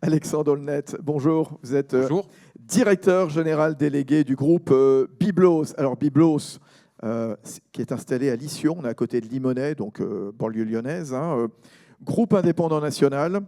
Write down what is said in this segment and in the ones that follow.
Alexandre Olnet, bonjour. Vous êtes Bonjour. directeur général délégué du groupe Biblos. Alors Biblos, qui est installé à Lission, on est à côté de Limonest, donc banlieue lyonnaise. Groupe indépendant national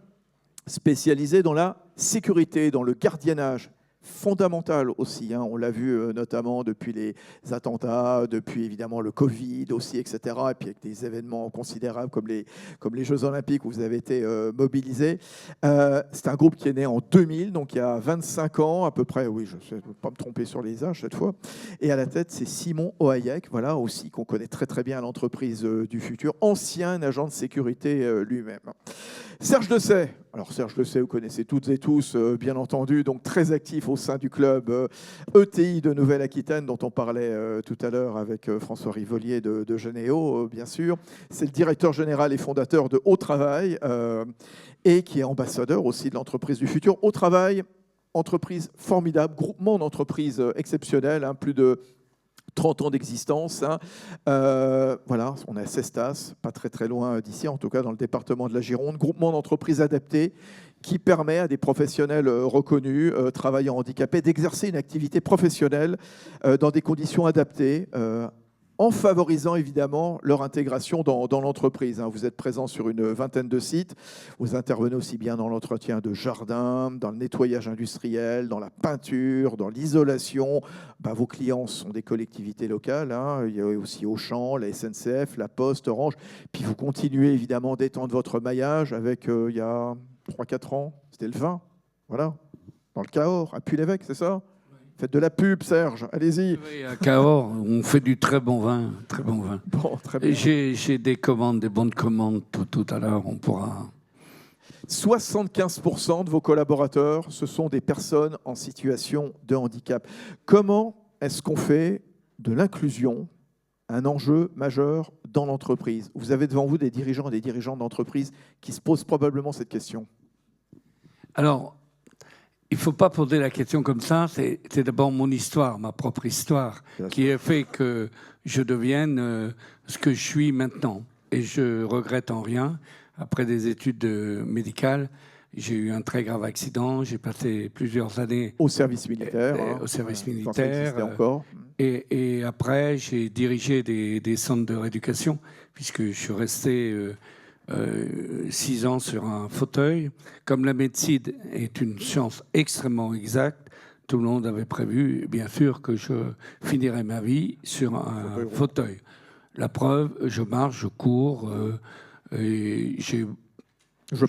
spécialisé dans la sécurité, dans le gardiennage. Fondamental aussi, on l'a vu notamment depuis les attentats, depuis évidemment le Covid aussi, etc. Et puis avec des événements considérables comme les Jeux Olympiques où vous avez été mobilisés. C'est un groupe qui est né en 2000, donc il y a 25 ans à peu près, oui, je ne vais pas me tromper sur les âges cette fois. Et à la tête, c'est Simon Ohaillec, voilà aussi, qu'on connaît très très bien à l'entreprise du futur, ancien agent de sécurité lui-même. Serge Dessay. Alors Serge Dessay, vous connaissez toutes et tous, bien entendu, donc très actif au sein du club ETI de Nouvelle-Aquitaine, dont on parlait tout à l'heure avec François Rivolier de Genéo, bien sûr. C'est le directeur général et fondateur de Au Travail et qui est ambassadeur aussi de l'entreprise du futur. Au Travail, entreprise formidable, groupement d'entreprises exceptionnelles, plus de 30 ans d'existence. Voilà, on est à Cestas, pas très très loin d'ici, en tout cas dans le département de la Gironde. Groupement d'entreprises adaptées qui permet à des professionnels reconnus, travaillant handicapés, d'exercer une activité professionnelle dans des conditions adaptées, en favorisant évidemment leur intégration dans l'entreprise. Vous êtes présent sur une vingtaine de sites. Vous intervenez aussi bien dans l'entretien de jardins, dans le nettoyage industriel, dans la peinture, dans l'isolation. Vos clients sont des collectivités locales. Il y a aussi Auchan, la SNCF, la Poste, Orange. Puis vous continuez évidemment d'étendre votre maillage avec, il y a 3-4 ans, c'était le vin. Voilà, dans le Cahors, à Puy-l'Évêque, c'est ça ? Faites de la pub, Serge, allez-y. Oui, à Cahors, on fait du très bon vin. Très bon vin. Bon, très bien. J'ai des commandes, des bons de commande tout à l'heure, on pourra... 75% de vos collaborateurs, ce sont des personnes en situation de handicap. Comment est-ce qu'on fait de l'inclusion un enjeu majeur dans l'entreprise? Vous avez devant vous des dirigeants et des dirigeantes d'entreprise qui se posent probablement cette question. Alors, il ne faut pas poser la question comme ça. C'est d'abord mon histoire, ma propre histoire, qui a fait que je devienne ce que je suis maintenant. Et je regrette en rien. Après des études médicales, j'ai eu un très grave accident. J'ai passé plusieurs années au service militaire. Au service militaire. Encore. Et après, j'ai dirigé des centres de rééducation, puisque je suis resté 6 ans sur un fauteuil. Comme la médecine est une science extrêmement exacte, tout le monde avait prévu, bien sûr, que je finirais ma vie sur un fauteuil. La preuve, je marche, je cours, et je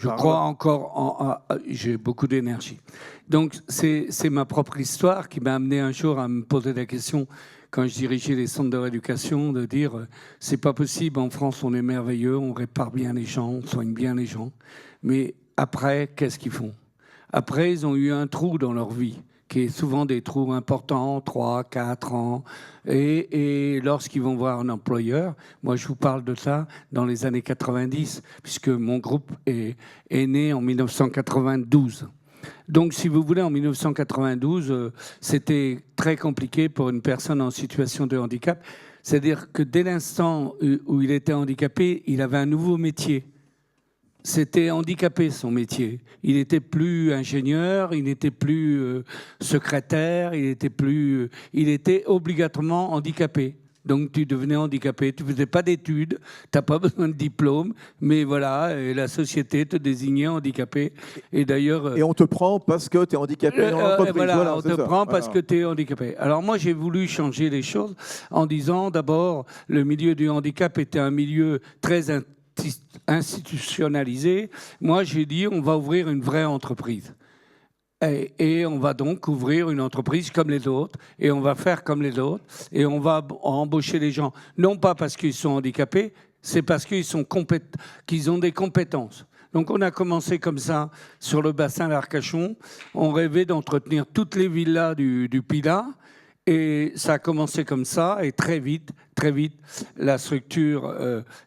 crois encore, j'ai beaucoup d'énergie. Donc, c'est ma propre histoire qui m'a amené un jour à me poser la question, quand je dirigeais les centres de rééducation, de dire c'est pas possible, en France on est merveilleux, on répare bien les gens, on soigne bien les gens, mais après, qu'est-ce qu'ils font? Après, ils ont eu un trou dans leur vie, qui est souvent des trous importants, 3, 4 ans, et lorsqu'ils vont voir un employeur, moi je vous parle de ça dans les années 90, puisque mon groupe est né en 1992. Donc, si vous voulez, en 1992, c'était très compliqué pour une personne en situation de handicap. C'est-à-dire que dès l'instant où il était handicapé, il avait un nouveau métier. C'était handicapé, son métier. Il n'était plus ingénieur, il n'était plus secrétaire, il était obligatoirement handicapé. Donc, tu devenais handicapé, tu ne faisais pas d'études, tu n'as pas besoin de diplôme, mais voilà, et la société te désignait handicapé. Et d'ailleurs... Et on te prend parce que tu es handicapé dans l'entreprise. Voilà, on te prend parce que tu es handicapé. Alors moi, j'ai voulu changer les choses en disant, d'abord, le milieu du handicap était un milieu très institutionnalisé. Moi, j'ai dit, on va ouvrir une vraie entreprise. Et on va donc ouvrir une entreprise comme les autres, et on va faire comme les autres, et on va embaucher les gens, non pas parce qu'ils sont handicapés, c'est parce qu'ils ont des compétences. Donc on a commencé comme ça sur le bassin d'Arcachon. On rêvait d'entretenir toutes les villas du Pilat, et ça a commencé comme ça, et très vite, la structure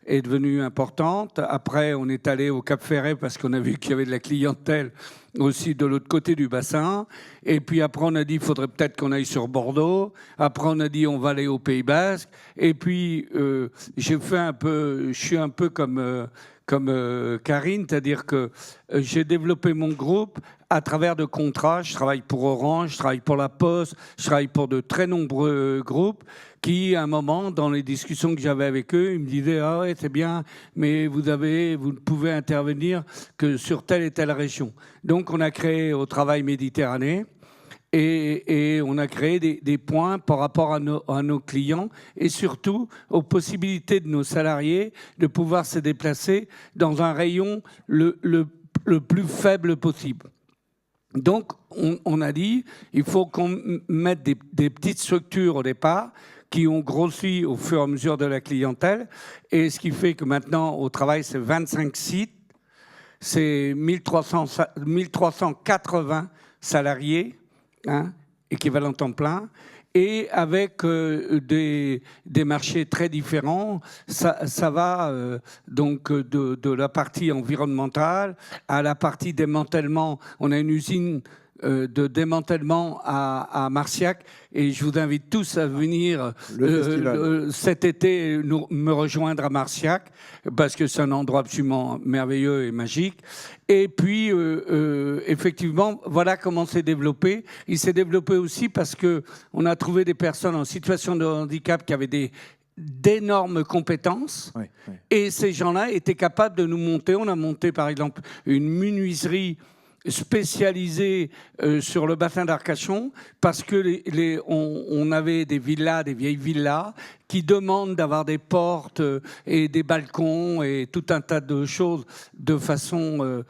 est devenue importante. Après, on est allé au Cap Ferret parce qu'on a vu qu'il y avait de la clientèle aussi de l'autre côté du bassin. Et puis après, on a dit il faudrait peut-être qu'on aille sur Bordeaux. Après, on a dit on va aller au Pays Basque. Et puis, je suis un peu comme Karine, c'est-à-dire que j'ai développé mon groupe à travers de contrats. Je travaille pour Orange, je travaille pour La Poste, je travaille pour de très nombreux groupes qui, à un moment, dans les discussions que j'avais avec eux, ils me disaient « Ah ouais, c'est bien, mais vous ne pouvez intervenir que sur telle et telle région. » Donc, on a créé Au Travail Méditerranée. Et on a créé des points par rapport à nos clients et surtout aux possibilités de nos salariés de pouvoir se déplacer dans un rayon le plus faible possible. Donc, on a dit, il faut qu'on mette des petites structures au départ qui ont grossi au fur et à mesure de la clientèle. Et ce qui fait que maintenant, Au Travail, c'est 25 sites, c'est 1380 salariés, équivalent temps plein, et avec des marchés très différents. Ça va donc de la partie environnementale à la partie démantèlement. On a une usine de démantèlement à Marciac, et je vous invite tous à venir cet été me rejoindre à Marciac, parce que c'est un endroit absolument merveilleux et magique. Et puis, effectivement, voilà comment c'est développé. Il s'est développé aussi parce qu'on a trouvé des personnes en situation de handicap qui avaient d'énormes compétences. Oui, oui. Et ces gens-là étaient capables de nous monter. On a monté, par exemple, une menuiserie spécialisée sur le bassin d'Arcachon, parce que on avait des villas, des vieilles villas, qui demandent d'avoir des portes et des balcons et tout un tas de choses de façon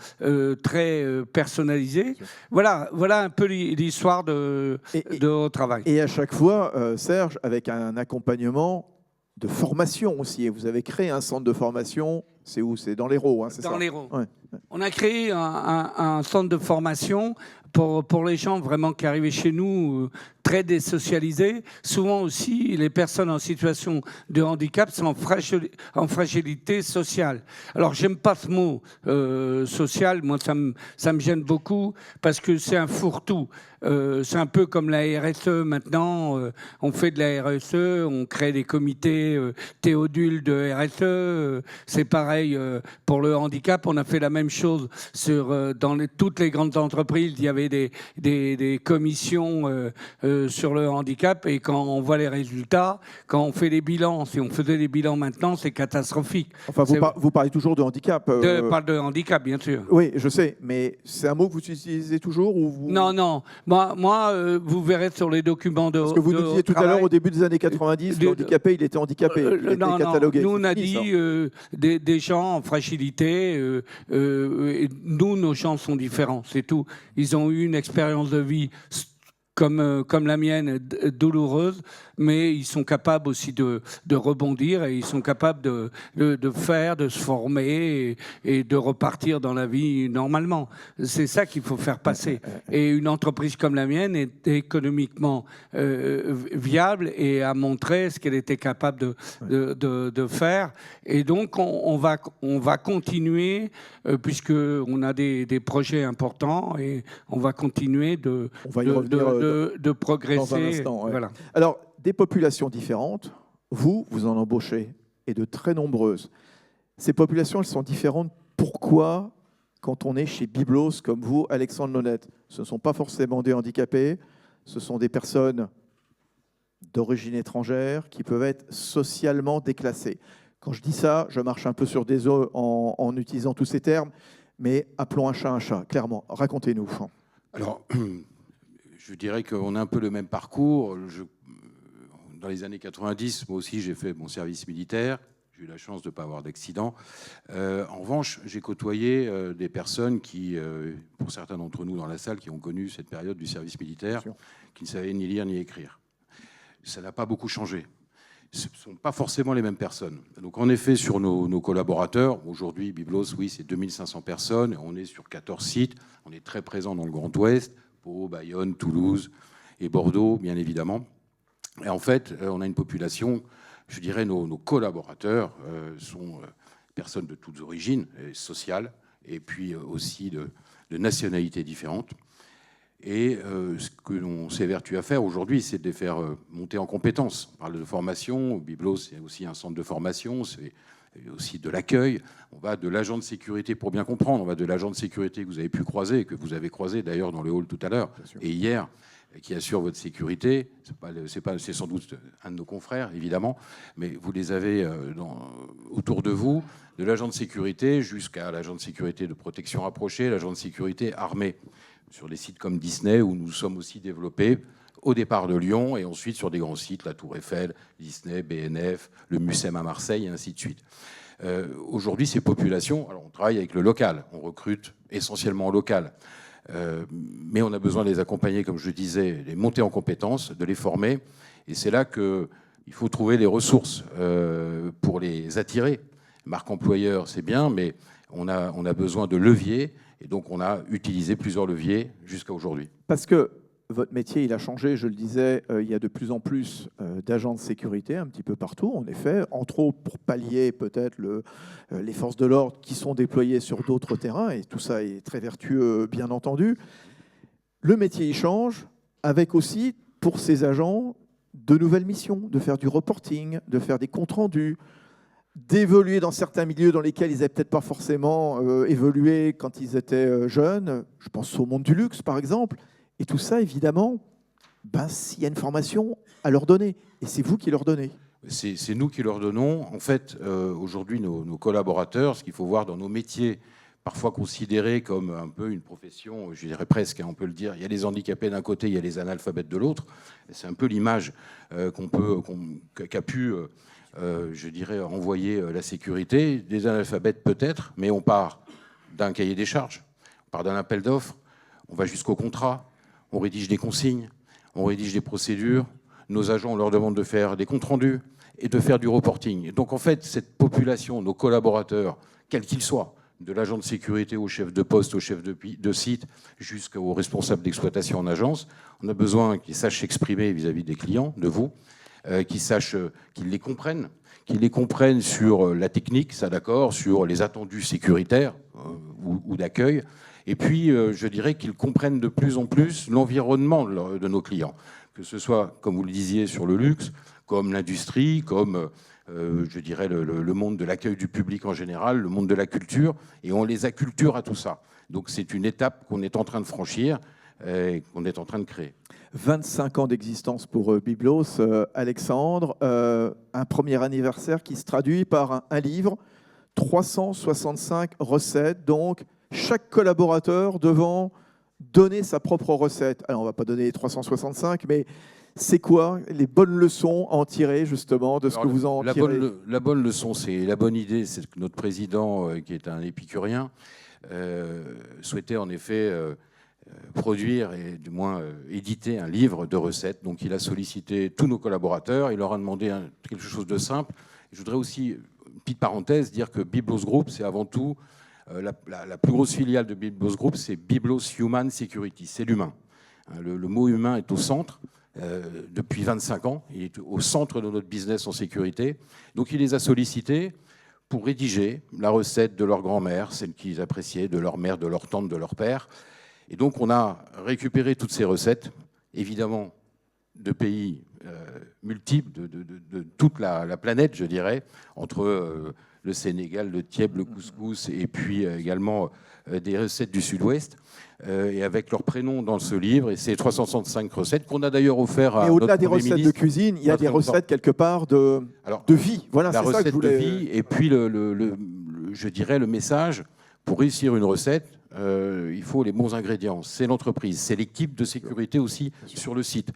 très personnalisée. Voilà un peu l'histoire de Au Travail. Et à chaque fois, Serge, avec un accompagnement de formation aussi. Et vous avez créé un centre de formation, c'est où? C'est dans l'Hérault, hein, c'est ça? Dans l'Hérault. Ouais. On a créé un centre de formation pour les gens vraiment qui arrivaient chez nous très désocialisés. Souvent aussi, les personnes en situation de handicap sont en fragilité sociale. Alors, j'aime pas ce mot social. Moi, ça me gêne beaucoup parce que c'est un fourre-tout. C'est un peu comme la RSE maintenant. On fait de la RSE, on crée des comités Théodule de RSE. C'est pareil pour le handicap. On a fait la même chose dans toutes les grandes entreprises. Il y avait des commissions sur le handicap, et quand on voit les résultats, quand on fait les bilans, si on faisait des bilans maintenant, c'est catastrophique. Enfin, vous parlez toujours de handicap. Je parle de handicap, bien sûr. Oui, je sais, mais c'est un mot que vous utilisez toujours ou vous... Non. Moi, vous verrez sur les documents de... Parce que vous nous disiez tout à l'heure, au début des années 90, le handicapé, il était handicapé, il était catalogué. Nous, on a dit des gens en fragilité. Nous, nos gens sont différents, c'est tout. Ils ont eu une expérience de vie comme la mienne, douloureuse, mais ils sont capables aussi de rebondir, et ils sont capables de faire, de se former et de repartir dans la vie normalement. C'est ça qu'il faut faire passer. Et une entreprise comme la mienne est économiquement viable et a montré ce qu'elle était capable de faire. Et donc, on va continuer, puisqu'on a des projets importants, et on va continuer de progresser. Dans un instant, ouais. Voilà. Alors, des populations différentes, vous en embauchez, et de très nombreuses. Ces populations, elles sont différentes. Pourquoi, quand on est chez Biblos, comme vous, Alexandre Nonette, ce ne sont pas forcément des handicapés, ce sont des personnes d'origine étrangère qui peuvent être socialement déclassées. Quand je dis ça, je marche un peu sur des œufs en utilisant tous ces termes, mais appelons un chat, clairement. Racontez-nous. Alors, je dirais qu'on a un peu le même parcours. Dans les années 90, moi aussi, j'ai fait mon service militaire. J'ai eu la chance de ne pas avoir d'accident. En revanche, j'ai côtoyé des personnes qui, pour certains d'entre nous dans la salle, qui ont connu cette période du service militaire, qui ne savaient ni lire ni écrire. Ça n'a pas beaucoup changé. Ce ne sont pas forcément les mêmes personnes. Donc, en effet, sur nos collaborateurs, aujourd'hui, Biblos, oui, c'est 2500 personnes. On est sur 14 sites. On est très présent dans le Grand Ouest, Pau, Bayonne, Toulouse et Bordeaux, bien évidemment. Et en fait, on a une population, je dirais, nos collaborateurs sont personnes de toutes origines sociales, et puis aussi de nationalités différentes. Et ce que l'on s'évertue à faire aujourd'hui, c'est de les faire monter en compétences. On parle de formation. Biblos, c'est aussi un centre de formation. C'est aussi de l'accueil. On va de l'agent de sécurité, pour bien comprendre, on va de l'agent de sécurité que vous avez pu croiser, que vous avez croisé d'ailleurs dans le hall tout à l'heure et hier, qui assure votre sécurité. C'est sans doute un de nos confrères, évidemment, mais vous les avez autour de vous, de l'agent de sécurité jusqu'à l'agent de sécurité de protection rapprochée, l'agent de sécurité armé, sur des sites comme Disney, où nous sommes aussi développés au départ de Lyon, et ensuite sur des grands sites, la Tour Eiffel, Disney, BNF, le Mucem à Marseille, et ainsi de suite. Aujourd'hui, ces populations, alors on travaille avec le local, on recrute essentiellement en local, mais on a besoin de les accompagner, comme je disais, de les monter en compétences, de les former, et c'est là qu'il faut trouver les ressources pour les attirer. Marque employeur, c'est bien, mais on a besoin de leviers, et donc on a utilisé plusieurs leviers jusqu'à aujourd'hui. Parce que votre métier, il a changé, je le disais, il y a de plus en plus d'agents de sécurité un petit peu partout, en effet, entre autres pour pallier peut-être les forces de l'ordre qui sont déployées sur d'autres terrains, et tout ça est très vertueux, bien entendu. Le métier, il change, avec aussi, pour ces agents, de nouvelles missions, de faire du reporting, de faire des comptes rendus, d'évoluer dans certains milieux dans lesquels ils n'avaient peut-être pas forcément évolué quand ils étaient jeunes. Je pense au monde du luxe, par exemple. Et tout ça, évidemment, s'il y a une formation à leur donner. Et c'est vous qui leur donnez. C'est nous qui leur donnons. En fait, aujourd'hui, nos collaborateurs, ce qu'il faut voir dans nos métiers, parfois considérés comme un peu une profession, je dirais presque, on peut le dire, il y a les handicapés d'un côté, il y a les analphabètes de l'autre. C'est un peu l'image qu'a pu... je dirais, envoyer la sécurité, des analphabètes peut-être, mais on part d'un cahier des charges, on part d'un appel d'offres, on va jusqu'au contrat, on rédige des consignes, on rédige des procédures, nos agents, on leur demande de faire des comptes rendus et de faire du reporting. Donc en fait, cette population, nos collaborateurs, quels qu'ils soient, de l'agent de sécurité au chef de poste, au chef de site, jusqu'au responsable d'exploitation en agence, on a besoin qu'ils sachent s'exprimer vis-à-vis des clients, de vous, qu'ils les comprennent sur la technique, ça d'accord, sur les attendus sécuritaires ou d'accueil, et puis je dirais qu'ils comprennent de plus en plus l'environnement de nos clients, que ce soit, comme vous le disiez, sur le luxe, comme l'industrie, comme je dirais le monde de l'accueil du public en général, le monde de la culture, et on les acculture à tout ça. Donc c'est une étape qu'on est en train de franchir et qu'on est en train de créer. 25 ans d'existence pour Biblos, Alexandre, un premier anniversaire qui se traduit par un livre, 365 recettes, donc chaque collaborateur devant donner sa propre recette. Alors on ne va pas donner les 365, mais c'est quoi les bonnes leçons à en tirer justement de ce que vous en tirez? La bonne leçon, c'est la bonne idée, c'est que notre président, qui est un épicurien, souhaitait en effet... produire et du moins éditer un livre de recettes. Donc il a sollicité tous nos collaborateurs, il leur a demandé quelque chose de simple. Je voudrais aussi, une petite parenthèse, dire que Biblos Group, c'est avant tout la plus grosse filiale de Biblos Group, c'est Biblos Human Security, c'est l'humain. Le mot humain est au centre depuis 25 ans, il est au centre de notre business en sécurité. Donc il les a sollicités pour rédiger la recette de leur grand-mère, celle qu'ils appréciaient, de leur mère, de leur tante, de leur père. Et donc, on a récupéré toutes ces recettes, évidemment, de pays multiples, de toute la planète, je dirais, entre le Sénégal, le tieb, le couscous, et puis également des recettes du Sud-Ouest, et avec leurs prénoms dans ce livre, et ces 365 recettes qu'on a d'ailleurs offert à notre au-delà des Premier recettes ministre, de cuisine, il y a des recettes quelque part de vie. Voilà, la c'est ça que je recette de voulais... vie, et puis, je dirais, le message, pour réussir une recette, il faut les bons ingrédients. C'est l'entreprise, c'est l'équipe de sécurité aussi sur le site.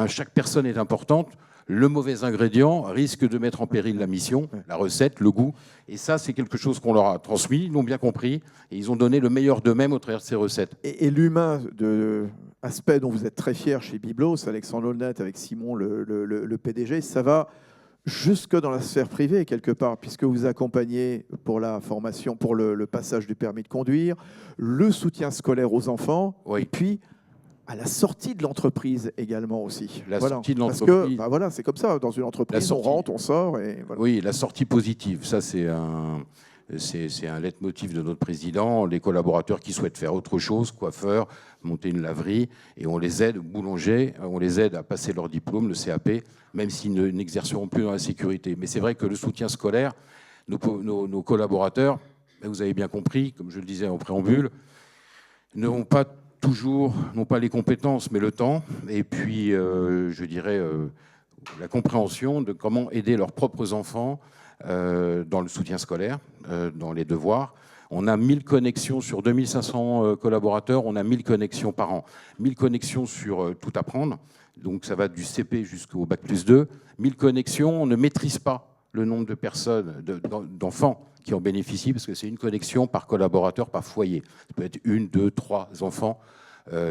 Chaque personne est importante. Le mauvais ingrédient risque de mettre en péril la mission, la recette, le goût. Et ça, c'est quelque chose qu'on leur a transmis, ils l'ont bien compris, et ils ont donné le meilleur d'eux-mêmes au travers de ces recettes. Et l'humain, aspect dont vous êtes très fier chez Biblos, Alexandre Aulnat avec Simon, le PDG, ça va jusque dans la sphère privée, quelque part, puisque vous accompagnez pour la formation, pour le passage du permis de conduire, le soutien scolaire aux enfants, oui. Et puis à la sortie de l'entreprise également aussi. La sortie de Parce l'entreprise. que voilà, c'est comme ça, dans une entreprise, on rentre, on sort. Et voilà. Oui, la sortie positive, ça c'est c'est un leitmotiv de notre président, les collaborateurs qui souhaitent faire autre chose, coiffeurs, monter une laverie, et on les aide, boulangers, on les aide à passer leur diplôme, le CAP, même s'ils n'exerceront plus dans la sécurité. Mais c'est vrai que le soutien scolaire, nos collaborateurs, vous avez bien compris, comme je le disais en préambule, n'ont pas les compétences, mais le temps, et puis, je dirais, la compréhension de comment aider leurs propres enfants dans le soutien scolaire, dans les devoirs. On a 1000 connexions sur 2500 collaborateurs, on a 1000 connexions par an. 1000 connexions sur tout apprendre, donc ça va du CP jusqu'au Bac+2. 1000 connexions, on ne maîtrise pas le nombre de personnes, d'enfants qui en bénéficient, parce que c'est une connexion par collaborateur, par foyer. Ça peut être 1, 2, 3 enfants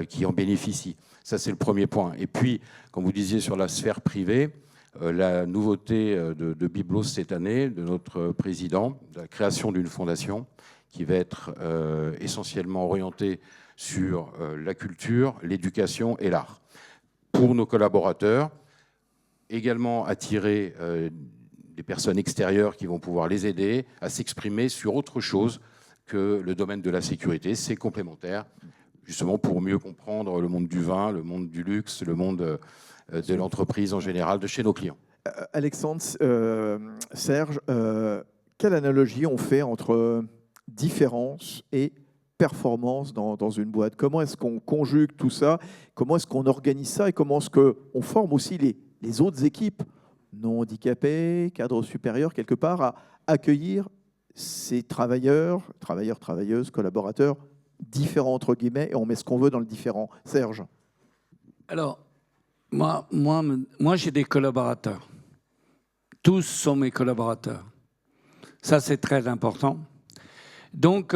qui en bénéficient. Ça, c'est le premier point. Et puis, comme vous disiez sur la sphère privée, la nouveauté de Biblos cette année, de notre président, la création d'une fondation qui va être essentiellement orientée sur la culture, l'éducation et l'art. Pour nos collaborateurs, également attirer des personnes extérieures qui vont pouvoir les aider à s'exprimer sur autre chose que le domaine de la sécurité. C'est complémentaire, justement pour mieux comprendre le monde du vin, le monde du luxe, le monde de l'entreprise en général, de chez nos clients. Alexandre, Serge, quelle analogie on fait entre différence et performance dans une boîte? Comment est-ce qu'on conjugue tout ça? Comment est-ce qu'on organise ça? Et comment est-ce qu'on forme aussi les autres équipes non handicapés, cadres supérieurs, quelque part, à accueillir ces travailleurs, travailleuses, collaborateurs, différents entre guillemets, et on met ce qu'on veut dans le différent. Serge? Alors, moi j'ai des collaborateurs. Tous sont mes collaborateurs. Ça, c'est très important. Donc,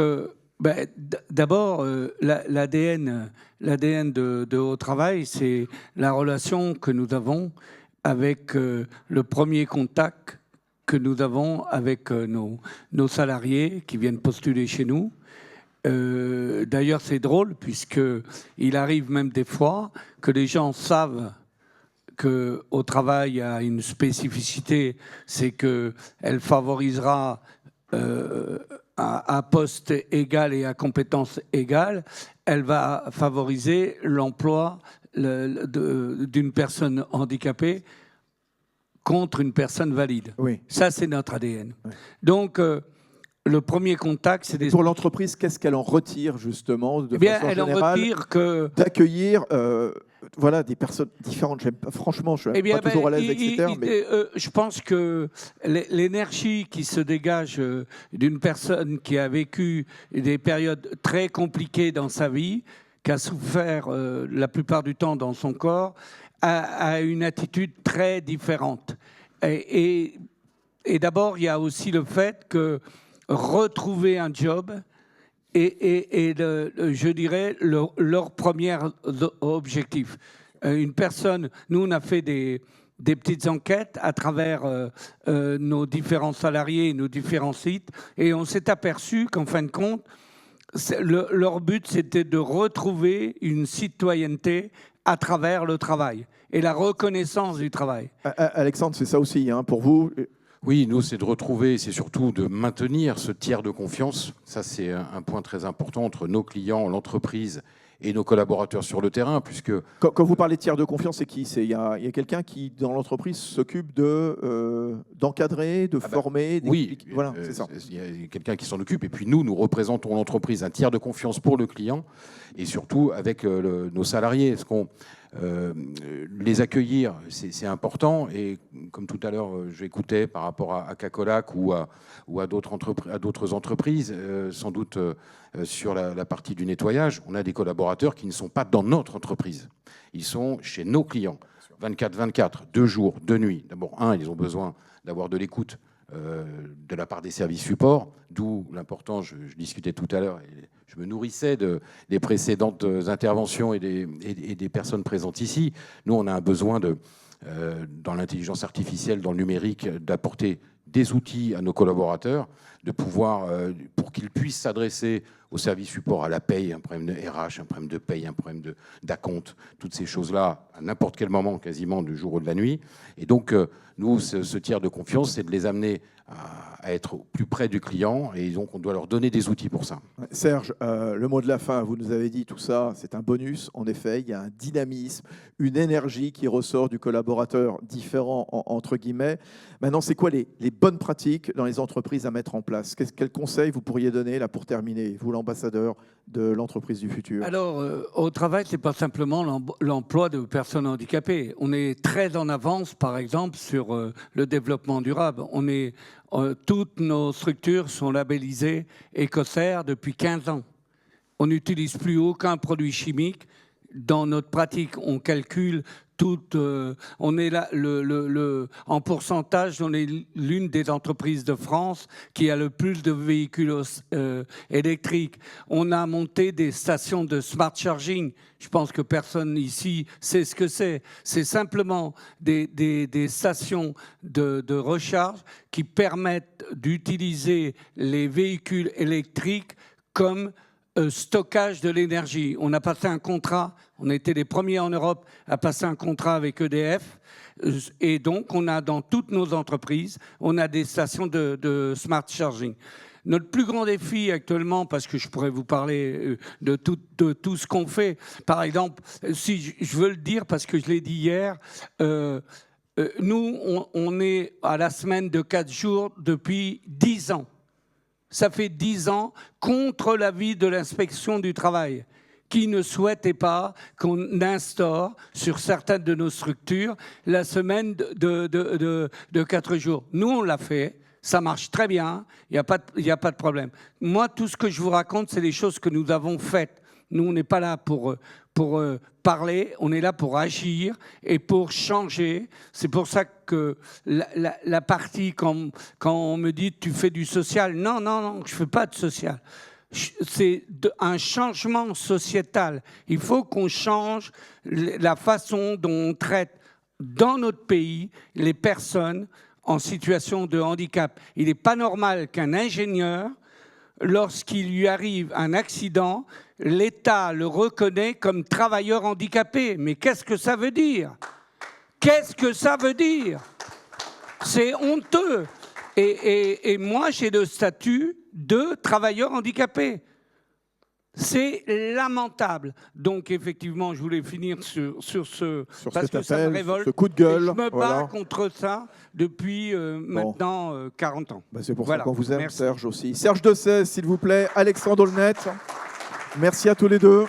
d'abord, l'ADN de Haut Travail, c'est la relation que nous avons avec le premier contact que nous avons avec nos salariés qui viennent postuler chez nous. D'ailleurs, c'est drôle, puisqu'il arrive même des fois que les gens savent qu'au travail, il y a une spécificité, c'est qu'elle favorisera à poste égal et à compétence égale, elle va favoriser l'emploi d'une personne handicapée contre une personne valide. Oui. Ça, c'est notre ADN. Oui. Donc, le premier contact, c'est des... Pour l'entreprise, qu'est-ce qu'elle en retire, justement, de façon elle générale, en retire que... d'accueillir des personnes différentes. Franchement, je ne suis pas toujours à l'aise avec ces termes. Mais... je pense que l'énergie qui se dégage d'une personne qui a vécu des périodes très compliquées dans sa vie, qui a souffert la plupart du temps dans son corps, a une attitude très différente. Et d'abord, il y a aussi le fait que retrouver un job et je dirais, leur premier objectif. Une personne, nous, on a fait des petites enquêtes à travers nos différents salariés, nos différents sites, et on s'est aperçu qu'en fin de compte, leur but, c'était de retrouver une citoyenneté à travers le travail et la reconnaissance du travail. Alexandre, c'est ça aussi, hein, pour vous? Oui, nous, c'est de retrouver, c'est surtout de maintenir ce tiers de confiance. Ça, c'est un point très important entre nos clients, l'entreprise et nos collaborateurs sur le terrain, puisque... Quand vous parlez de tiers de confiance, c'est qui? Il y a quelqu'un qui, dans l'entreprise, s'occupe d'encadrer, de former? Oui, voilà, c'est ça. Il y a quelqu'un qui s'en occupe. Et puis nous représentons l'entreprise, un tiers de confiance pour le client et surtout avec nos salariés. Les accueillir, c'est important. Et comme tout à l'heure, j'écoutais par rapport à Cacolac ou à d'autres entreprises, sans doute sur la partie du nettoyage, on a des collaborateurs qui ne sont pas dans notre entreprise. Ils sont chez nos clients, 24/24, 2 jours, 2 nuits. D'abord, ils ont besoin d'avoir de l'écoute de la part des services supports, d'où l'important, je discutais tout à l'heure, et je me nourrissais des précédentes interventions et des personnes présentes ici. Nous, on a un besoin dans l'intelligence artificielle, dans le numérique, d'apporter des outils à nos collaborateurs, de pouvoir, pour qu'ils puissent s'adresser au service support, à la paye, un problème de RH, un problème de paye, un problème d'acompte, toutes ces choses-là, à n'importe quel moment, quasiment du jour ou de la nuit. Et donc, nous, ce tiers de confiance, c'est de les amener à être au plus près du client, et donc on doit leur donner des outils pour ça. Serge, le mot de la fin, vous nous avez dit tout ça, c'est un bonus. En effet, il y a un dynamisme, une énergie qui ressort du collaborateur différent, entre guillemets. Maintenant, c'est quoi les bonnes pratiques dans les entreprises à mettre en place? Quels conseils vous pourriez donner, là, pour terminer, vous, l'ambassadeur de l'entreprise du futur? Alors, au travail, ce n'est pas simplement l'emploi de personnes handicapées. On est très en avance, par exemple, sur le développement durable. Toutes nos structures sont labellisées écossaires depuis 15 ans. On n'utilise plus aucun produit chimique. Dans notre pratique, on calcule on est là, en pourcentage, on est l'une des entreprises de France qui a le plus de véhicules électriques. On a monté des stations de smart charging. Je pense que personne ici sait ce que c'est. C'est simplement des stations de recharge qui permettent d'utiliser les véhicules électriques comme stockage de l'énergie. On a passé un contrat, on était les premiers en Europe à passer un contrat avec EDF, et donc on a dans toutes nos entreprises, on a des stations de smart charging. Notre plus grand défi actuellement, parce que je pourrais vous parler de tout ce qu'on fait, par exemple, si je veux le dire parce que je l'ai dit hier, nous, on est à la semaine de 4 jours depuis 10 ans. Ça fait 10 ans contre l'avis de l'inspection du travail, qui ne souhaitait pas qu'on instaure sur certaines de nos structures la semaine de 4 jours. Nous, on l'a fait, ça marche très bien, il n'y a pas de problème. Moi, tout ce que je vous raconte, c'est les choses que nous avons faites. Nous, on n'est pas là pour parler, on est là pour agir et pour changer. C'est pour ça que la partie, quand on me dit « tu fais du social », non, je ne fais pas de social. C'est un changement sociétal. Il faut qu'on change la façon dont on traite dans notre pays les personnes en situation de handicap. Il n'est pas normal qu'un ingénieur, lorsqu'il lui arrive un accident, l'État le reconnaît comme travailleur handicapé. Mais qu'est-ce que ça veut dire? Qu'est-ce que ça veut dire? C'est honteux. Et moi, j'ai le statut de travailleur handicapé. C'est lamentable. Donc, effectivement, je voulais finir sur ce parce que ça me révolte. Ce coup de gueule. Je me bats contre ça depuis maintenant 40 ans. C'est pour ça qu'on vous aime, merci. Serge aussi. Serge Dessay, s'il vous plaît. Alexandre Aulnette. Merci à tous les deux.